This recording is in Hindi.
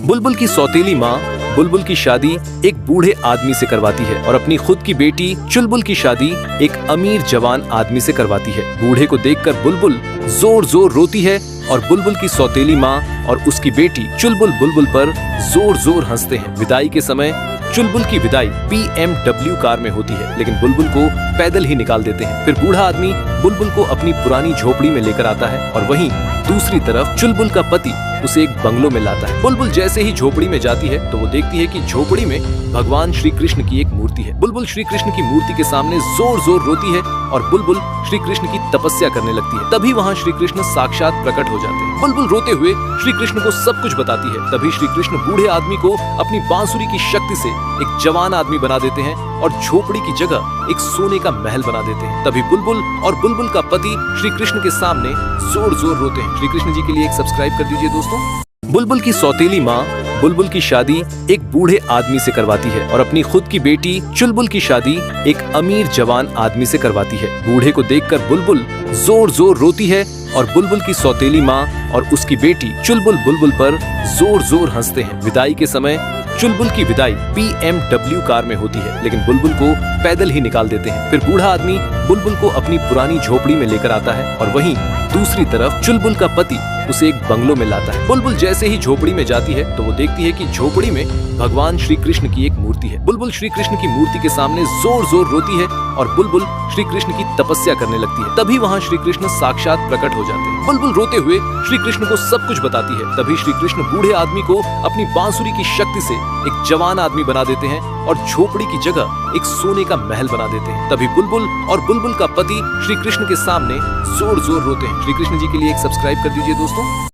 बुलबुल की सौतेली माँ बुलबुल की शादी एक बूढ़े आदमी से करवाती है और अपनी खुद की बेटी चुलबुल की शादी एक अमीर जवान आदमी से करवाती है। बूढ़े को देखकर बुलबुल जोर जोर रोती है और बुलबुल की सौतेली माँ और उसकी बेटी चुलबुल बुलबुल पर जोर जोर हंसते हैं। विदाई के समय चुलबुल की विदाई BMW कार में होती है, लेकिन बुलबुल को पैदल ही निकाल देते हैं। फिर बूढ़ा आदमी बुलबुल को अपनी पुरानी झोपड़ी में लेकर आता है और वहीं दूसरी तरफ चुलबुल का पति उसे एक बंगलो में लाता है। बुलबुल जैसे ही झोपड़ी में जाती है तो वो देखती है कि झोपड़ी में भगवान श्री कृष्ण की एक मूर्ति है। बुलबुल श्री कृष्ण की मूर्ति के सामने जोर जोर रोती है और बुलबुल श्री कृष्ण की तपस्या करने लगती है। तभी वहाँ श्री कृष्ण साक्षात प्रकट हो जाते हैं। बुलबुल रोते हुए श्री कृष्ण को सब कुछ बताती है। तभी श्री कृष्ण बूढ़े आदमी को अपनी बांसुरी की शक्ति से एक जवान आदमी बना देते हैं और झोपड़ी की जगह एक सोने का महल बना देते हैं। तभी बुलबुल और बुलबुल का पति श्री कृष्ण के सामने जोर जोर रोते हैं। श्री कृष्ण जी के लिए एक सब्सक्राइब कर दीजिए दोस्तों। बुलबुल की सौतेली माँ बुलबुल की शादी एक बूढ़े आदमी से करवाती है और अपनी खुद की बेटी चुलबुल की शादी एक अमीर जवान आदमी से करवाती है। बूढ़े को देखकर बुलबुल जोर जोर रोती है और बुलबुल की सौतेली माँ और उसकी बेटी चुलबुल बुलबुल पर जोर जोर हंसते हैं। विदाई के समय चुलबुल की विदाई BMW कार में होती है, लेकिन बुलबुल को पैदल ही निकाल देते हैं। फिर बूढ़ा आदमी बुलबुल को अपनी पुरानी झोपड़ी में लेकर आता है और वहीं दूसरी तरफ चुलबुल का पति उसे एक बंगलो में लाता है। बुलबुल जैसे ही झोपड़ी में जाती है तो वो देखती है कि झोपड़ी में भगवान श्री कृष्ण की एक मूर्ति है। बुलबुल श्री कृष्ण की मूर्ति के सामने जोर जोर रोती है और बुलबुल श्री कृष्ण की तपस्या करने लगती है। तभी वहाँ श्री कृष्ण साक्षात प्रकट हो जाते हैं। बुलबुल रोते हुए श्री कृष्ण को सब कुछ बताती है। तभी श्री कृष्ण बूढ़े आदमी को अपनी बांसुरी की शक्ति से एक जवान आदमी बना देते हैं और झोपड़ी की जगह एक सोने का महल बना देते हैं। तभी बुलबुल और बुलबुल का पति श्री कृष्ण के सामने जोर जोर रोते हैं। श्री कृष्ण जी के लिए एक सब्सक्राइब कर दीजिए दोस्तों।